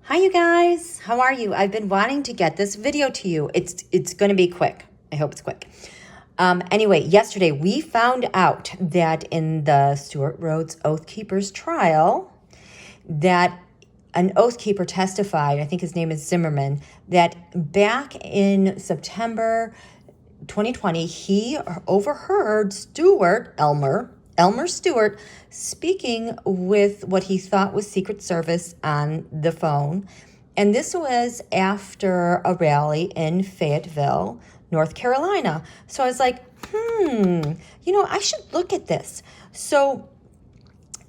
Hi, you guys. How are you? I've been wanting to get this video to you. It's going to be quick. I hope it's quick. Anyway, yesterday we found out that in the Stewart Rhodes Oath Keeper's trial, that an oath keeper testified, I think his name is Zimmerman, that back in September 2020, he overheard Elmer Stewart, speaking with what he thought was Secret Service on the phone. And this was after a rally in Fayetteville, North Carolina. So I was like, I should look at this. So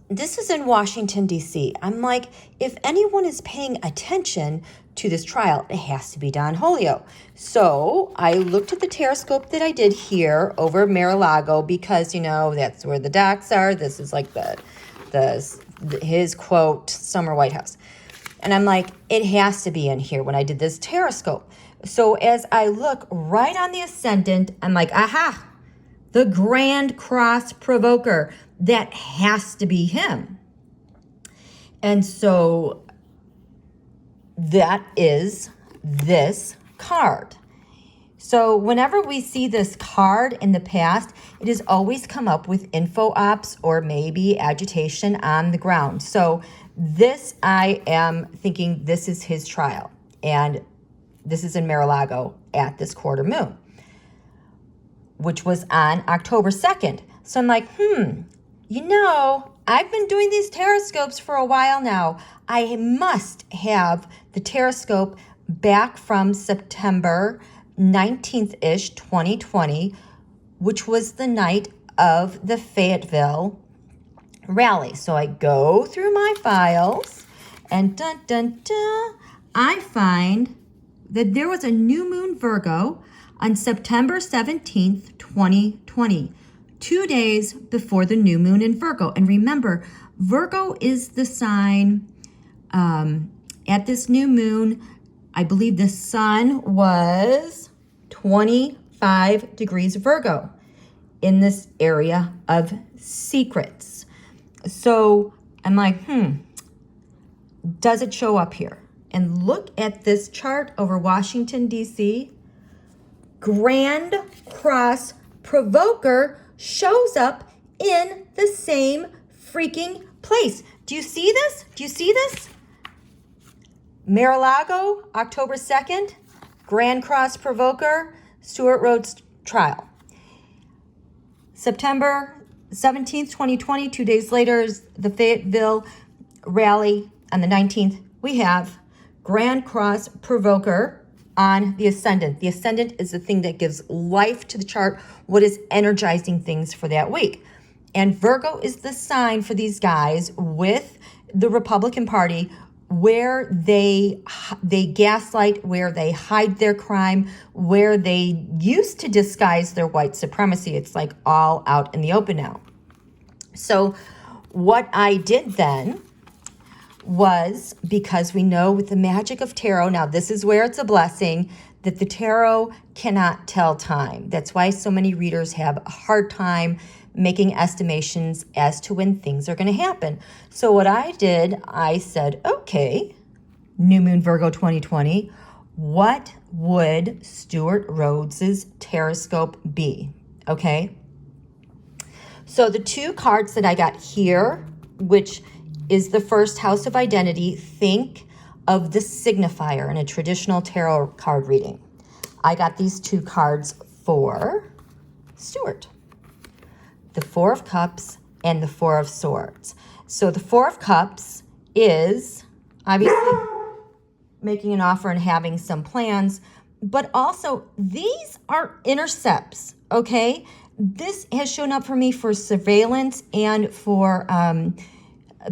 this is in Washington, D.C. I'm like, if anyone is paying attention to this trial, it has to be Don Holio. So I looked at the tarotscope that I did here over Mar-a-Lago because, that's where the docks are. This is like his quote, Summer White House. And I'm like, it has to be in here when I did this tarotscope. So as I look right on the ascendant, I'm like, aha, the Grand Cross Provoker. That has to be him. And so that is this card. So whenever we see this card in the past, it has always come up with info ops or maybe agitation on the ground. So this, I am thinking this is his trial. And this is in Mar-a-Lago at this quarter moon, which was on October 2nd. So I'm like, I've been doing these tarotscopes for a while now. I must have the tarotscope back from September 19th-ish, 2020, which was the night of the Fayetteville rally. So I go through my files and I find that there was a new moon Virgo on September 17th, 2020. 2 days before the new moon in Virgo. And remember, Virgo is the sign at this new moon. I believe the sun was 25 degrees Virgo in this area of secrets. So I'm like, does it show up here? And look at this chart over Washington, D.C. Grand Cross Provoker shows up in the same freaking place. Do you see this? Mar-a-Lago, October 2nd, Grand Cross Provoker, Stewart Rhodes trial. September 17th, 2020, 2 days later is the Fayetteville rally. On the 19th, we have Grand Cross Provoker on the ascendant. The ascendant is the thing that gives life to the chart, what is energizing things for that week. And Virgo is the sign for these guys with the Republican Party, where they gaslight, where they hide their crime, where they used to disguise their white supremacy. It's like all out in the open now. So what I did then was, because we know with the magic of tarot, now this is where it's a blessing, that the tarot cannot tell time. That's why so many readers have a hard time making estimations as to when things are going to happen. So what I did, I said, okay, New Moon Virgo 2020, what would Stewart Rhodes's tarotscope be? Okay. So the two cards that I got here, which is the first house of identity, think of the signifier in a traditional tarot card reading. I got these two cards for Stewart. The Four of Cups and the Four of Swords. So the Four of Cups is obviously making an offer and having some plans, but also these are intercepts, okay? This has shown up for me for surveillance and for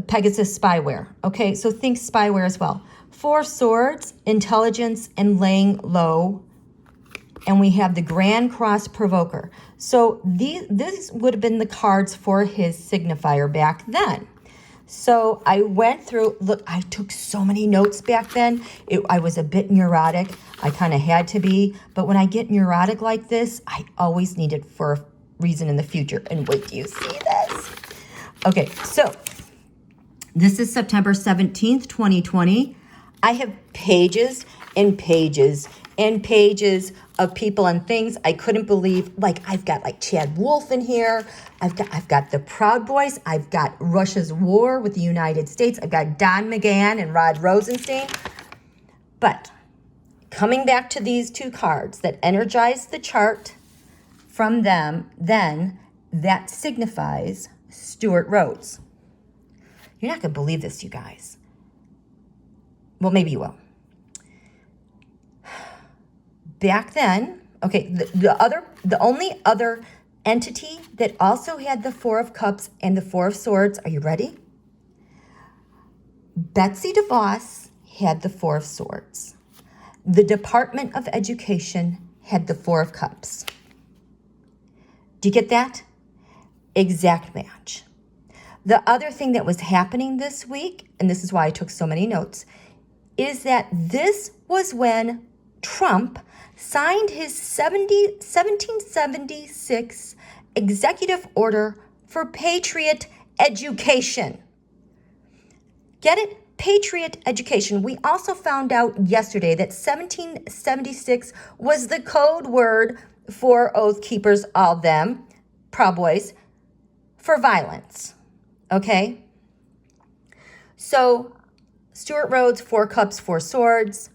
Pegasus spyware. Okay, so think spyware as well. Four of Swords, intelligence and laying low. And we have the Grand Cross Provoker. So this would have been the cards for his signifier back then. So I went through, look, I took so many notes back then. I was a bit neurotic. I kind of had to be. But when I get neurotic like this, I always need it for a reason in the future. And wait, do you see this? Okay, so this is September 17th, 2020. I have pages and pages and pages of people and things I couldn't believe. Like, I've got like Chad Wolf in here. I've got the Proud Boys. I've got Russia's war with the United States. I've got Don McGahn and Rod Rosenstein. But coming back to these two cards that energize the chart from them, then that signifies Stewart Rhodes. You're not going to believe this, you guys. Well, maybe you will. Back then, okay, the only other entity that also had the Four of Cups and the Four of Swords, are you ready? BetsyDevos had the Four of Swords. The Department of Education had the Four of Cups. Do you get that? Exact match. The other thing that was happening this week, and this is why I took so many notes, is that this was when Trump signed his 1776 executive order for patriot education. Get it? Patriot education. We also found out yesterday that 1776 was the code word for Oath Keepers, all them, Proud Boys, for violence. Okay? So, Stewart Rhodes, Four Cups, Four Swords.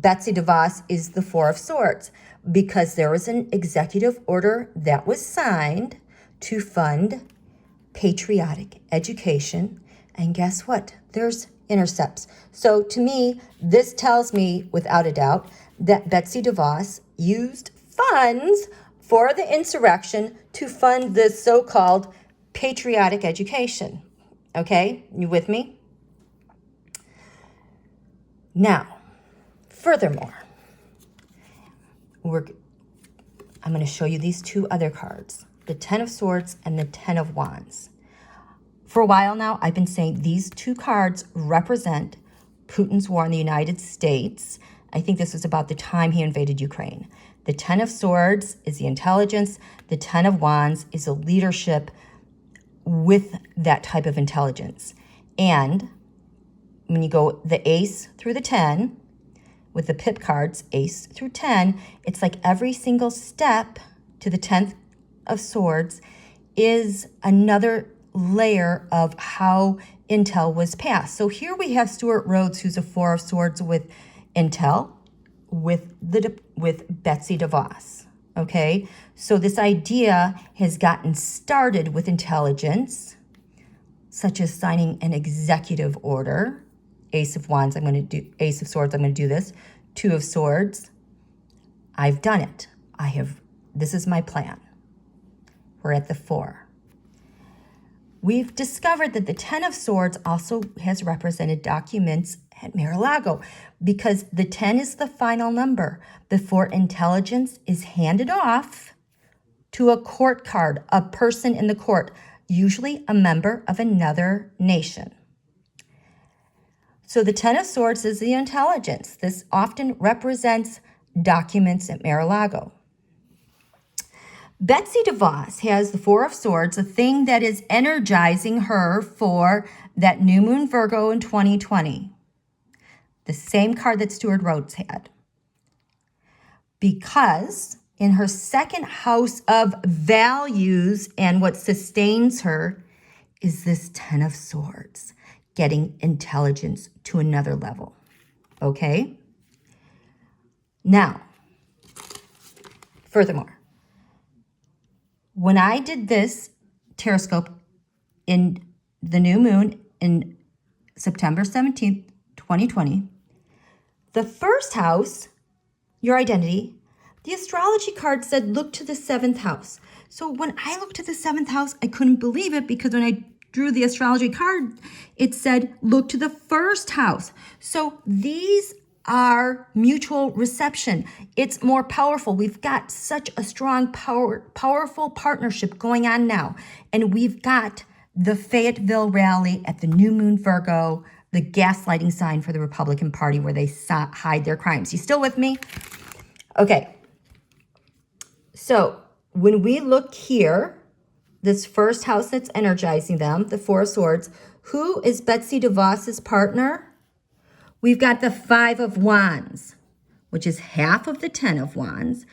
BetsyDevos is the Four of Swords, because there was an executive order that was signed to fund patriotic education. And guess what? There's intercepts. So to me, this tells me without a doubt that BetsyDevos used funds for the insurrection to fund this so-called patriotic education. Okay, you with me? Now, furthermore, I'm going to show you these two other cards, the Ten of Swords and the Ten of Wands. For a while now, I've been saying these two cards represent Putin's war in the United States. I think this was about the time he invaded Ukraine. The Ten of Swords is the intelligence. The Ten of Wands is the leadership with that type of intelligence. And when you go the Ace through the 10, with the pip cards, Ace through 10, it's like every single step to the 10th of Swords is another layer of how intel was passed. So here we have Stewart Rhodes, who's a Four of Swords with intel, with BetsyDevos. Okay, so this idea has gotten started with intelligence, such as signing an executive order. Ace of Wands, I'm going to do, Ace of Swords, I'm going to do this. Two of Swords, I've done it. This is my plan. We're at the 4. We've discovered that the Ten of Swords also has represented documents at Mar-a-Lago, because the 10 is the final number before intelligence is handed off to a court card, a person in the court, usually a member of another nation. So the Ten of Swords is the intelligence. This often represents documents at Mar-a-Lago. BetsyDevos has the Four of Swords, a thing that is energizing her for that new moon Virgo in 2020. The same card that Stewart Rhodes had. Because in her second house of values and what sustains her is this Ten of Swords, getting intelligence to another level. Okay? Now, furthermore, when I did this tarotscope in the new moon in September 17th, 2020, the first house, your identity, the astrology card said, look to the 7th house. So when I looked at the 7th house, I couldn't believe it, because when I drew the astrology card, it said, look to the 1st house. So these are mutual reception. It's more powerful. We've got such a strong, powerful partnership going on now. And we've got the Fayetteville rally at the new moon Virgo, the gaslighting sign for the Republican Party, where they hide their crimes. You still with me? Okay. So when we look here, this first house that's energizing them, the Four of Swords, who is BetsyDevos's partner? We've got the 5 of Wands, which is half of the 10 of Wands.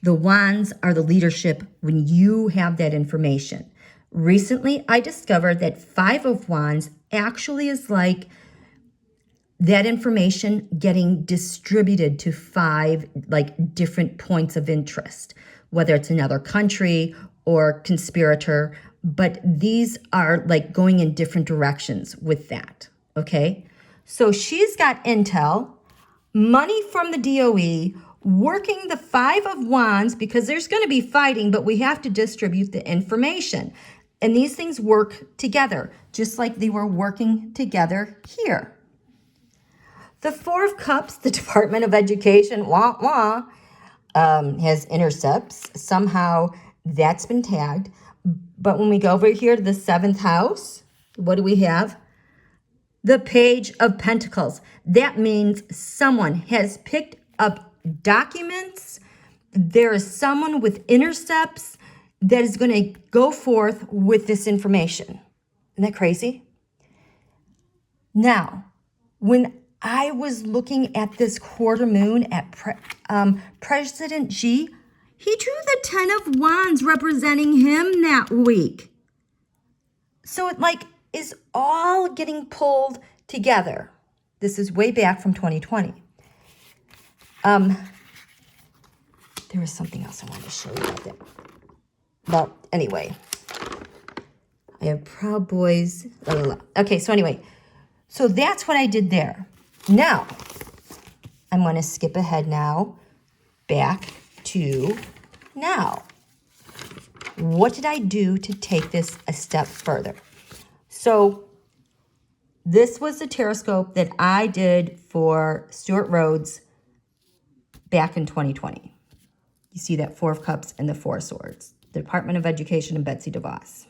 The Wands are the leadership when you have that information. Recently, I discovered that 5 of Wands actually is like that information getting distributed to 5 like different points of interest, whether it's another country or conspirator, but these are like going in different directions with that, okay? So she's got intel, money from the DOE, working the 5 of Wands because there's going to be fighting, but we have to distribute the information. And these things work together, just like they were working together here. The 4 of Cups, the Department of Education, has intercepts. Somehow that's been tagged. But when we go over here to the 7th house, what do we have? The Page of Pentacles. That means someone has picked up documents. There is someone with intercepts that is going to go forth with this information. Isn't that crazy? Now, when I was looking at this quarter moon at President Xi, he drew the 10 of Wands representing him that week. So it like is all getting pulled together. This is way back from 2020. There was something else I wanted to show you about that. Well, anyway, I have Proud Boys. Blah, blah, blah. Okay, so anyway, so that's what I did there. Now, I'm going to skip ahead now, back to now. What did I do to take this a step further? So this was the tarotscope that I did for Stewart Rhodes back in 2020. You see that 4 of Cups and the 4 of Swords, the Department of Education and BetsyDevos.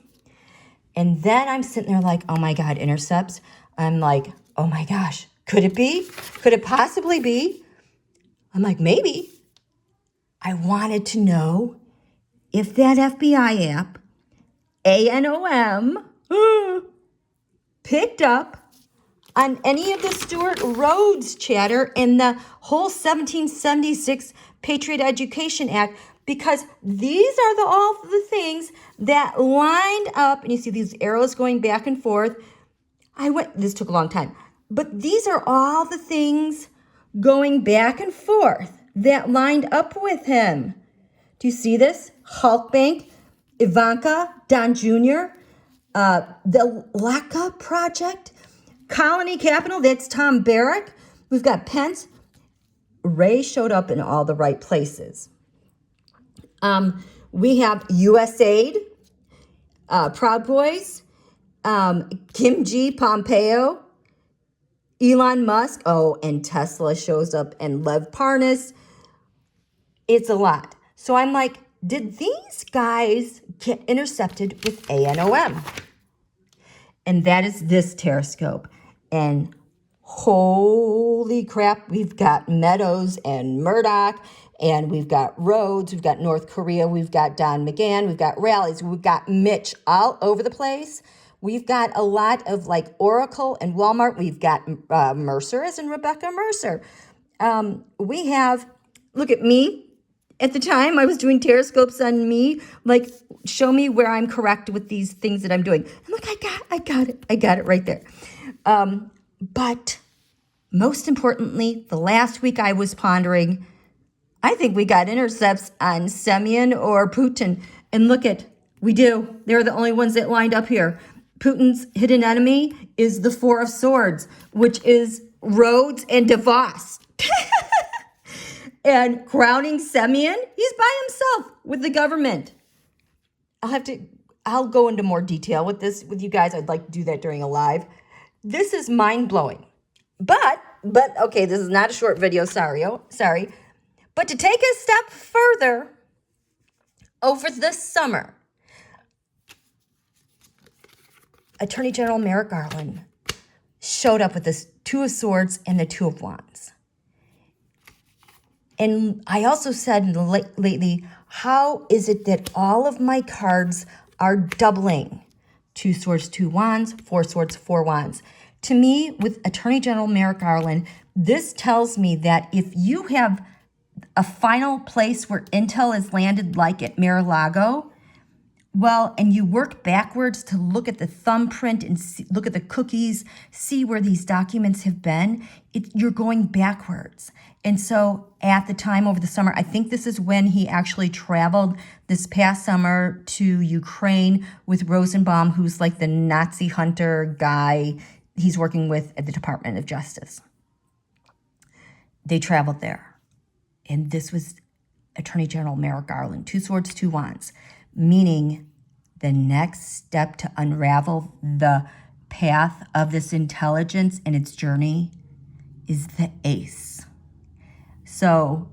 And then I'm sitting there like, oh my God, intercepts. I'm like, oh my gosh, could it be? Could it possibly be? I'm like, maybe. I wanted to know if that FBI app, ANOM, picked up on any of the Stewart Rhodes chatter in the whole 1776 Patriot Education Act, because these are all the things that lined up, and you see these arrows going back and forth. This took a long time, but these are all the things going back and forth that lined up with him. Do you see this? Hulk Bank, Ivanka, Don Jr., the LACA Project, Colony Capital, that's Tom Barrack. We've got Pence. Ray showed up in all the right places. We have USAID, Proud Boys, Kim G. Pompeo, Elon Musk, and Tesla shows up, and Lev Parnas. It's a lot. So I'm like, did these guys get intercepted with ANOM? And that is this tarotscope. And holy crap, we've got Meadows and Murdoch, and we've got Rhodes, we've got North Korea, we've got Don McGahn, we've got rallies, we've got Mitch all over the place. We've got a lot of like Oracle and Walmart. We've got Mercer, as in Rebecca Mercer. We have, look at me. At the time, I was doing tarotscopes on me, like, show me where I'm correct with these things that I'm doing. I'm like, I got it right there. But most importantly, the last week I was pondering, I think we got intercepts on Semyon or Putin. And look at, we do. They're the only ones that lined up here. Putin's hidden enemy is the 4 of Swords, which is Rhodes and DeVos. And crowning Semyon, he's by himself with the government. I'll go into more detail with this with you guys. I'd like to do that during a live. This is mind-blowing. But okay, this is not a short video, sorry. But to take a step further, over this summer, Attorney General Merrick Garland showed up with this 2 of Swords and the 2 of Wands. And I also said lately, how is it that all of my cards are doubling? 2 Swords, 2 Wands, 4 Swords, 4 Wands. To me, with Attorney General Merrick Garland, this tells me that if you have a final place where intel is landed, like at Mar-a-Lago, well, and you work backwards to look at the thumbprint and look at the cookies, see where these documents have been, you're going backwards. And so at the time over the summer, I think this is when he actually traveled this past summer to Ukraine with Rosenbaum, who's like the Nazi hunter guy he's working with at the Department of Justice. They traveled there. And this was Attorney General Merrick Garland, 2 swords, 2 wands, meaning the next step to unravel the path of this intelligence and its journey is the ace. So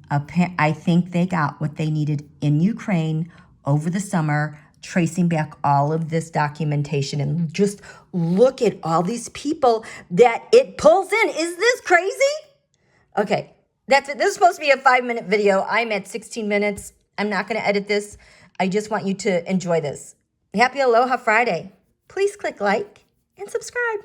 I think they got what they needed in Ukraine over the summer, tracing back all of this documentation. And just look at all these people that it pulls in. Is this crazy? Okay, that's it. This is supposed to be a 5-minute video. I'm at 16 minutes. I'm not going to edit this. I just want you to enjoy this. Happy Aloha Friday. Please click like and subscribe.